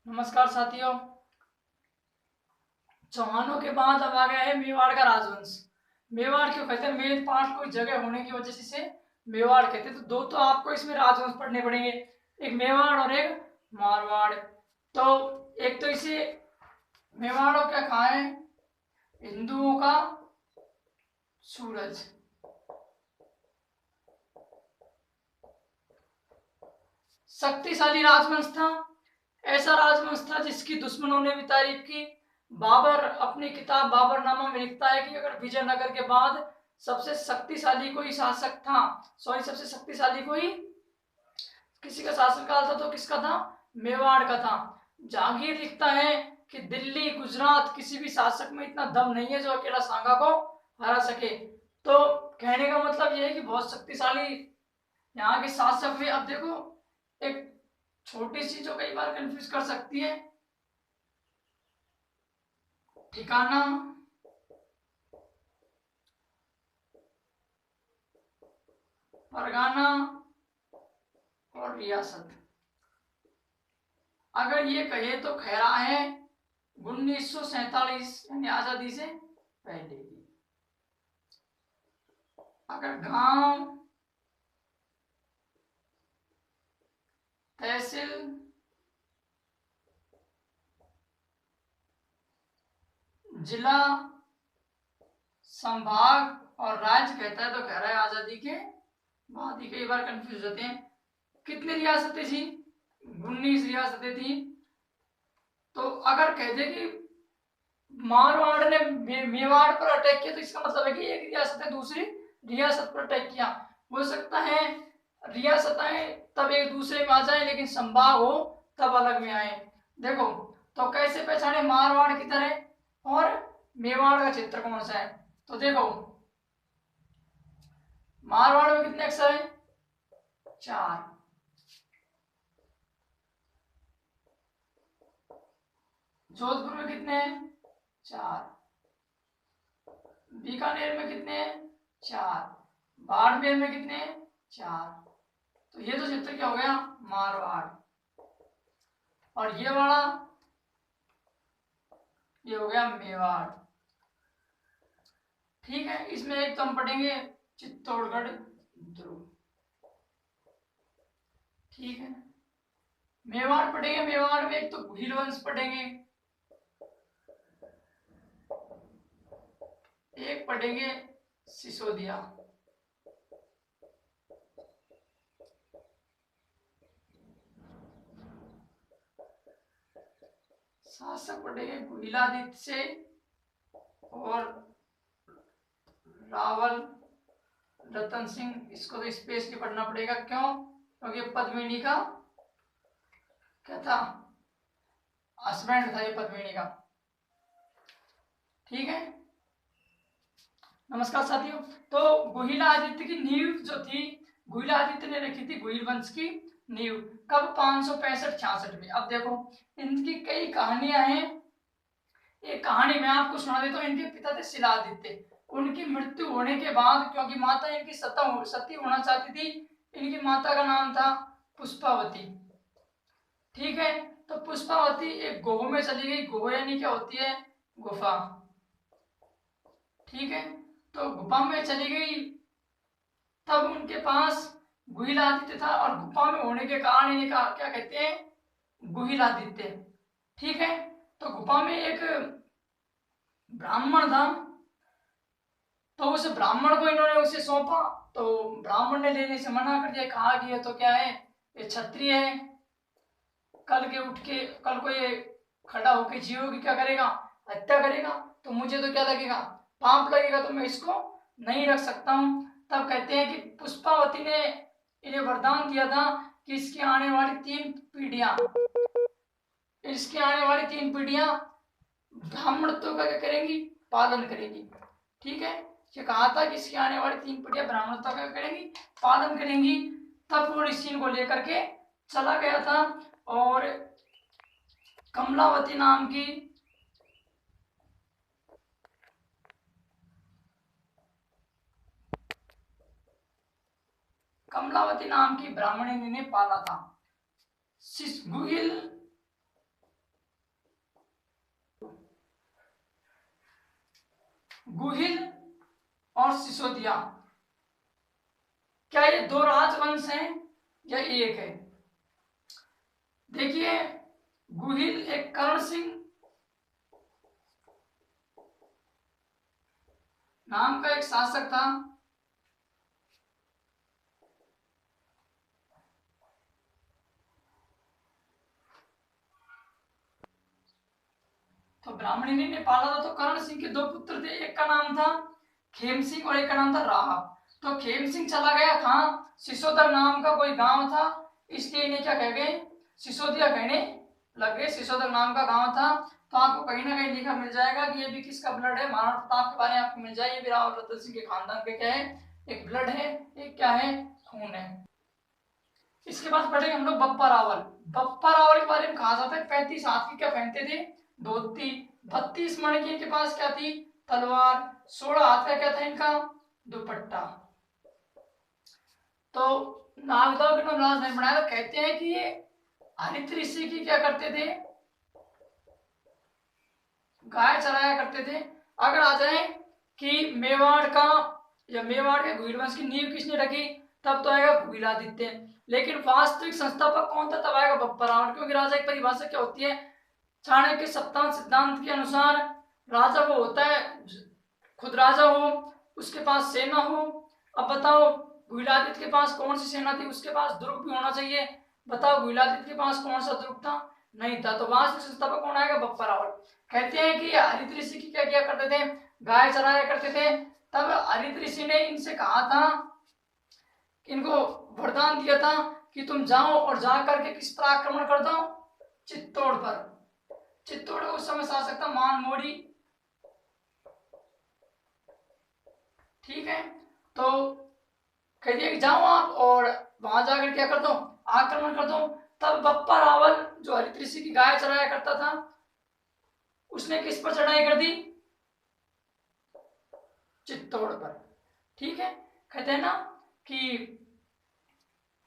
नमस्कार साथियों। चौहानों के बाद अब आ गया है मेवाड़ का राजवंश। मेवाड़ क्यों कहते हैं? मेन पार्ट कोई जगह होने की वजह से इसे मेवाड़ कहते हैं। तो दो तो आपको इसमें राजवंश पढ़ने पड़ेंगे, एक मेवाड़ और एक मारवाड़। तो एक तो इसे मेवाड़ों क्या कहा है? हिंदुओं का सूरज। शक्तिशाली राजवंश था, ऐसा राजवंश था जिसकी दुश्मनों ने भी तारीफ की। बाबर अपनी किताब बाबरनामा में लिखता है कि अगर विजयनगर के बाद सबसे शक्तिशाली कोई शासक था, सबसे शक्तिशाली कोई किसी का शासनकाल था तो किसका था? मेवाड़ का था। जहांगीर लिखता है कि दिल्ली गुजरात किसी भी शासक में इतना दम नहीं है जो अकेला सांगा को हरा सके। तो कहने का मतलब यह है कि बहुत शक्तिशाली यहाँ के शासक हुए। अब देखो, एक छोटी सी जो कई बार कंफ्यूज कर सकती है, ठिकाना, परगाना और रियासत। अगर ये कहे तो खैरा है 1947 यानी आजादी से पहले की। अगर गांव, तहसील, जिला, संभाग और राज्य कहता है तो कह रहा है आजादी के बाद ही। कई बार कंफ्यूज होते हैं। कितनी रियासतें थी? 19 रियासतें थी। तो अगर कह दे कि मारवाड़ ने मेवाड़ पर अटैक किया तो इसका मतलब है कि एक रियासत है दूसरी रियासत पर अटैक किया। हो सकता है रियासतें तब एक दूसरे में आ जाए लेकिन संभाग हो तब अलग में आए। देखो तो कैसे पहचाने मारवाड़ की तरह और मेवाड़ का क्षेत्र कौन सा है? तो देखो मारवाड़ में कितने अक्षर हैं? 4। जोधपुर में कितने हैं? 4। बीकानेर में कितने हैं? 4। बाड़मेर में कितने हैं? 4। तो ये तो क्षेत्र क्या हो गया? मारवाड़। और ये वाला ये हो गया मेवाड़। ठीक है, इसमें एक तो हम पढ़ेंगे चित्तौड़गढ़ ध्रुव। ठीक है, मेवाड़ पढ़ेंगे। मेवाड़ में एक तो भील वंश पढ़ेंगे, एक पढ़ेंगे सिसोदिया। शासक पढ़ेंगे गुहिलादित्य से और रावल रतन सिंह। इसको तो स्पेशली पढ़ना पड़ेगा, क्यों? क्योंकि पद्मिनी का क्या था? हस्बैंड था ये पद्मिनी का। ठीक है, नमस्कार साथियों। तो गुहिलादित्य की नींव जो थी, गुहिलादित्य ने रखी थी गुहिल वंश की नींव। कब? 565-66 में। अब देखो इनकी कई कहानियां हैं। एक कहानी मैं आपको सुना देता हूँ। इनके पिता थे शिलादित्य। उनकी मृत्यु होने के बाद, क्योंकि माता इनकी सती होना चाहती थी, इनकी माता का नाम था पुष्पावती। ठीक है, तो पुष्पावती एक गोह में चली गई। गोह यानी क्या होती है? गुफा। ठीक है, तो गुफा में चली गई। तब उनके पास गुहिलादित्य था और गुफा में होने के कारण इन्हें क्या कहते हैं? गुहिलादित्य। ठीक है, तो गुफा में एक ब्राह्मण था, तो उस ब्राह्मण को इन्होंने उसे सौंपा। तो ब्राह्मण ने लेने से मना कर दिया, कहा कि ये तो क्या है, ये क्षत्रिय है, कल को ये खड़ा होके जियोगी क्या करेगा? हत्या करेगा। तो मुझे तो क्या लगेगा? पाप लगेगा। तो मैं इसको नहीं रख सकता हूँ। तब कहते हैं कि पुष्पावती ने इन्हें वरदान दिया था कि इसकी आने वाली 3 पीढ़ियां ब्राह्मणत्व का क्या करेंगी? पालन करेंगी। ठीक है, ये कहा था कि इसकी आने वाली 3 पीढ़ियां ब्राह्मणत्व का करेंगी, पालन करेंगी। तब वो ऋषि को लेकर के चला गया था और कमलावती नाम की ब्राह्मणी ने पाला था। गुहिल गुहिल और सिसोदिया, क्या ये दो राजवंश हैं या एक है? देखिए, गुहिल एक कर्ण सिंह नाम का एक शासक था। तो ब्राह्मणी ने पाला था। तो कर्ण सिंह के दो पुत्र थे, एक का नाम था खेम सिंह और एक का नाम था राहब। तो खेम सिंह चला गया कहाँ? सिसोदर नाम का कोई गांव था, इसलिए इन्हें क्या कह गए? सिसोदिया कहने लग गए। सिसोदर नाम का गांव था। तो आपको कहीं ना कहीं लिखा मिल जाएगा कि ये भी किसका ब्लड है? महाराणा प्रताप के बारे में आपको मिल जाए। ये भी राव रतन सिंह के खानदान के क्या है? एक ब्लड है, एक क्या है? खून है। इसके बाद पढ़ेंगे हम लोग बप्पा रावल। बप्पा रावल के बारे में कहा जाता है 35 हाथ की क्या पहनते थे? धोती। 32 मण की इनके पास क्या थी? तलवार। 16 हाथ का क्या था इनका? दुपट्टा। तो नागदाव के राज नहीं बनाया। तो कहते हैं कि ये हरित ऋषि की क्या करते थे? गाय चराया करते थे। अगर आ जाए कि मेवाड़ का या मेवाड़ के घुइल वंश की नींव किसने रखी, तब तो आएगा भूमिलादित्य। लेकिन वास्तविक संस्थापक कौन था? तब आएगा बप्पा रावल। क्योंकि राजा की परिभाषा क्या होती है? चाणक्य सप्तांत सिद्धांत के अनुसार राजा वो होता है, खुद राजा हो, उसके पास सेना हो। अब बताओ, भूमिलादित्य के पास कौन सी सेना थी? उसके पास दुर्ग भी होना चाहिए। बताओ, भूमिलादित्य के पास कौन सा दुर्ग था? नहीं था। तो वास्तविक संस्थापक कौन आएगा? बप्पा रावल। कहते हैं कि हरित ऋषि की क्या किया करते थे? गाय चराया करते थे। तब हरित ऋषि ने इनसे कहा था, इनको वरदान दिया था कि तुम जाओ और जा करके किस पर आक्रमण कर दो? चित्तौड़ पर। चित्तौड़ उस समय शासक था मानमोड़ी। ठीक है। तो कह दिया कि जाओ आप और वहां जाकर क्या कर दो? आक्रमण कर दो। तब बप्पा रावल जो हरित ऋषि की गाय चराया करता था, उसने किस पर चढ़ाई कर दी? चित्तौड़ पर। ठीक है। कहते हैं ना कि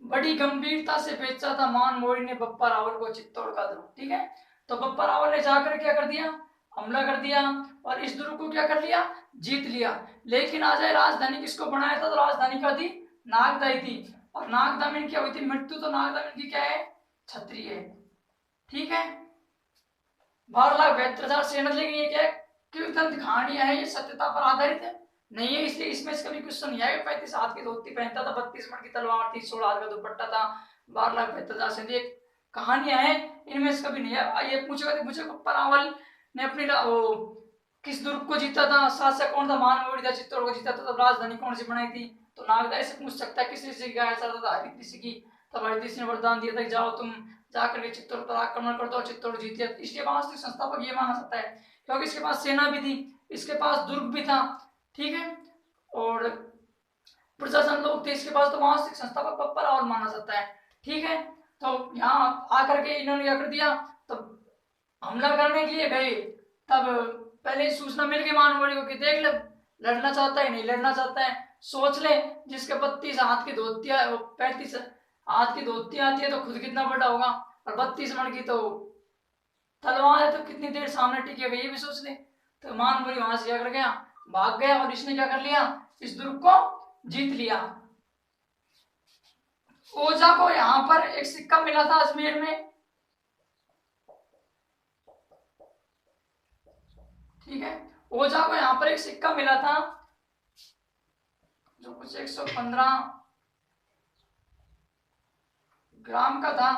बड़ी गंभीरता से बेचा था मानमोड़ी ने बप्पा रावल को चित्तौड़ का दुर्ग। ठीक है। तो बप्पा रावल ने जाकर क्या कर दिया? हमला कर दिया और इस दुर्ग को क्या कर लिया? जीत लिया। लेकिन आ जाए राजधानी किसको बनाया था? तो राजधानी का थी नागदा ही थी। और नागदा में क्या हुई थी? मृत्यु। तो नागदा में की क्या है? क्षत्रिय है। ठीक है। 12,72,000 सेना। लेकिन ये क्या है? कीर्तन कहानियां है, ये सत्यता पर आधारित है नहीं है, इसलिए इसमें इसका भी क्वेश्चन नहीं आएगा। 35 हाथ की धोती पहनता था, 32 मण की तलवार थी, 16 हाथ का दुपट्टा था, 12,72,000 सेना। कहानियां हैं, इनमें से कभी नहीं है। ये पूछेगा मुझे बप्पा रावल ने अपनी वो किस दुर्ग को जीता था? शासक कौन था? मानमोड़ी था। चित्तौड़ को जीता था। तब राजधानी कौन सी बनाई थी? तो नागदा से पूछ सकता है। किस ऋषि की गाय चलता था? हरित ऋषि की। तब हरित ऋषि ने वरदान दिया था कि जाओ तुम जाकर के चित्तौड़ पर आक्रमण कर दो। चित्तौड़ जीत लिया। इसलिए वास्तविक संस्थापक ये माना जाता है क्योंकि इसके पास सेना भी थी, इसके पास दुर्ग भी था। ठीक है। और प्रशासन लोग थे इसके पास। तो वास्तविक संस्थापक बप्पा रावल माना जाता है। ठीक है। तो यहाँ आकर के इन्होंने क्या कर दिया? तब हमला करने के लिए गए। तब पहले सूचना मिल गई मानवड़ी को कि देख ले, लड़ना चाहता है नहीं लड़ना चाहता है। सोच ले, जिसके 32 हाथ की धोतियां 35 हाथ की धोती आती है तो खुद कितना बड़ा होगा, और 32 मण की तो तलवार है, तो कितनी देर सामने टिकेगा ये भी सोच ले। तो मानवरी वहां से क्या कर गया? भाग गया। और इसने क्या कर लिया? इस दुर्ग को जीत लिया। ओझा को यहां पर एक सिक्का मिला था अजमेर में। ठीक है। ओझा को यहां पर एक सिक्का मिला था जो कुछ 115 ग्राम का था।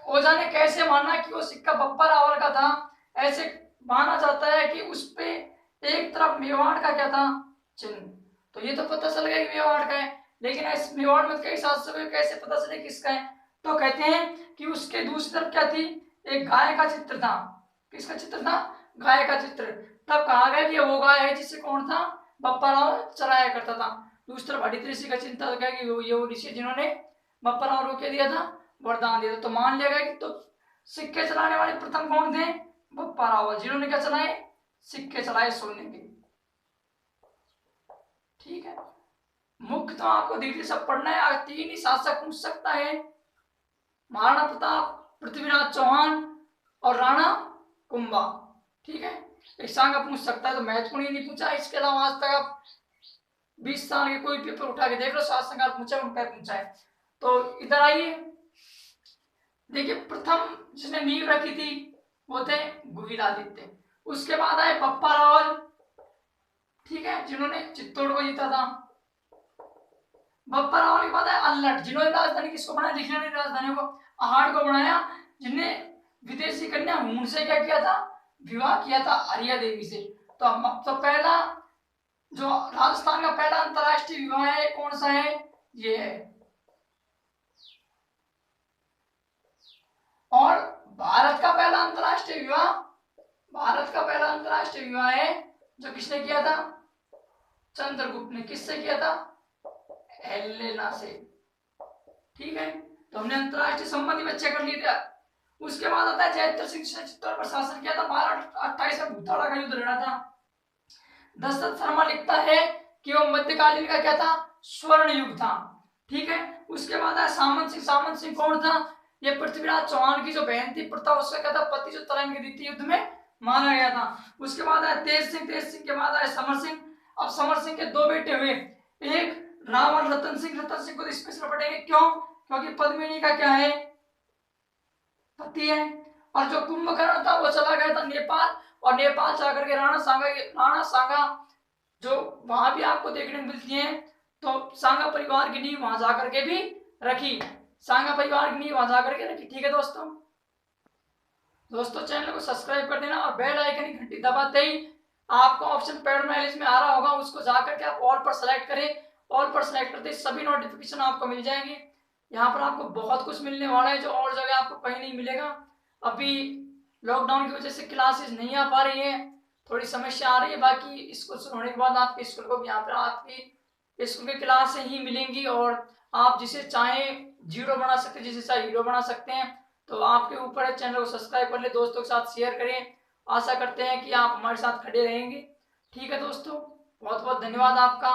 ओझा ने कैसे माना कि वो सिक्का बप्पा रावल का था? ऐसे माना जाता है कि उस पे एक तरफ मेवाड़ का क्या था? चिन्ह। तो ये तो पता चल गया कि मेवाड़ का है। लेकिन इस मेवाड़ में कई शासकों को कैसे पता चले किसका है? तो कहते हैं कि उसके दूसरी तरफ क्या थी? एक गाय का चित्र था। किसका चित्र था? गाय का चित्र। तब कहा गया कि वो गाय है जिससे कौन था? बप्पा रावल चराया करता था। दूसरी तरफ हरित ऋषि का चिंता था कि ये वो ऋषि जिन्होंने बप्पा रावल को क्या दिया था? वरदान दिया था। तो मान लिया गया कि तो सिक्के चलाने वाले प्रथम कौन थे? बप्पा रावल, जिन्होंने क्या चलाए? सिक्के चलाए सोने के। ठीक है। मुख्य तो आपको धीरे सब पढ़ना है। आज 3 ही शासक पूछ सकता है, महाराणा प्रताप, पृथ्वीराज चौहान और राणा कुंभा। ठीक है। एक सांगा पूछ सकता है, तो महत्वपूर्ण ही नहीं पूछा। इसके अलावा आज तक आप 20 साल के कोई पेपर उठा के देख लो, सात संघात पूछा उनका पूछा है। तो इधर आइए, देखिए प्रथम जिसने नींव रखी थी वो थे गुहिलादित्य। उसके बाद आए बप्पा रावल, ठीक है, जिन्होंने चित्तौड़ को जीता था। बप्पा रावल के बाद आए अल्लट, जिन्होंने राजधानी किसको बनाया, लिखने ने राजधानी को आहट को बनाया, जिनने विदेशी कन्या हुन से क्या किया था, विवाह किया था हरिया देवी से। तो पहला जो राजस्थान का पहला अंतरराष्ट्रीय विवाह है कौन सा है, ये है। और भारत का पहला अंतरराष्ट्रीय विवाह, भारत का पहला अंतरराष्ट्रीय विवाह है जो किसने किया था, चंद्रगुप्त ने। किससे किया था, हेलेना से, ठीक है। तो हमने अंतरराष्ट्रीय संबंध भी अच्छे कर लिए थे। उसके बाद आता है जयद्रथ सिंह ने चित्तौड़ पर शासन किया था, 1228 में भूताड़ा का युद्ध लड़ा था। दशरथ शर्मा लिखता है कि वो मध्यकालीन का क्या था, स्वर्ण युग था, ठीक है। उसके बाद आया सामंत सिंह। सामंत सिंह कौन था, ये पृथ्वीराज चौहान की जो बहन थी प्रथा, उसका क्या था, पति, जो तरंग द्वितीय युद्ध में मारा गया था। उसके बाद आया तेज सिंह। तेज सिंह के बाद आया समर सिंह। अब समर सिंह के दो बेटे हुए, एक रावण रतन सिंह। रतन सिंह को स्पेशल पढ़ेंगे, क्यों, क्योंकि पद्मिनी का क्या है, पति है। और जो कुंभकर्ण था वो चला गया था नेपाल, और नेपाल जाकर के राणा सांगा जो वहां भी आपको देखने को मिलती है, तो सांगा परिवार की नींव वहां जाकर के भी रखी, सांगा परिवार की नींव वहां जाकर के रखी, ठीक है दोस्तों चैनल को सब्सक्राइब कर देना, और बेल आइकन की घंटी दबाते ही आपको ऑप्शन पेड मैनेज में आ रहा होगा, उसको जाकर के आप ऑल पर सेलेक्ट करें। ऑल पर सेलेक्ट करते ही सभी नोटिफिकेशन आपको मिल जाएंगे। यहाँ पर आपको बहुत कुछ मिलने वाला है जो और जगह आपको कहीं नहीं मिलेगा। अभी लॉकडाउन की वजह से क्लासेस नहीं आ पा रही है, थोड़ी समस्या आ रही है, बाकी स्कूल शुरू होने के बाद आपके स्कूल को भी यहाँ पर आपकी स्कूल की क्लासें ही मिलेंगी, और आप जिसे चाहें जीरो बना सकते हैं, जिसे चाहे हीरो बना सकते हैं। तो आपके ऊपर है, चैनल को सब्सक्राइब कर ले, दोस्तों के साथ शेयर करें। आशा करते हैं कि आप हमारे साथ खड़े रहेंगे, ठीक है दोस्तों, बहुत बहुत धन्यवाद आपका।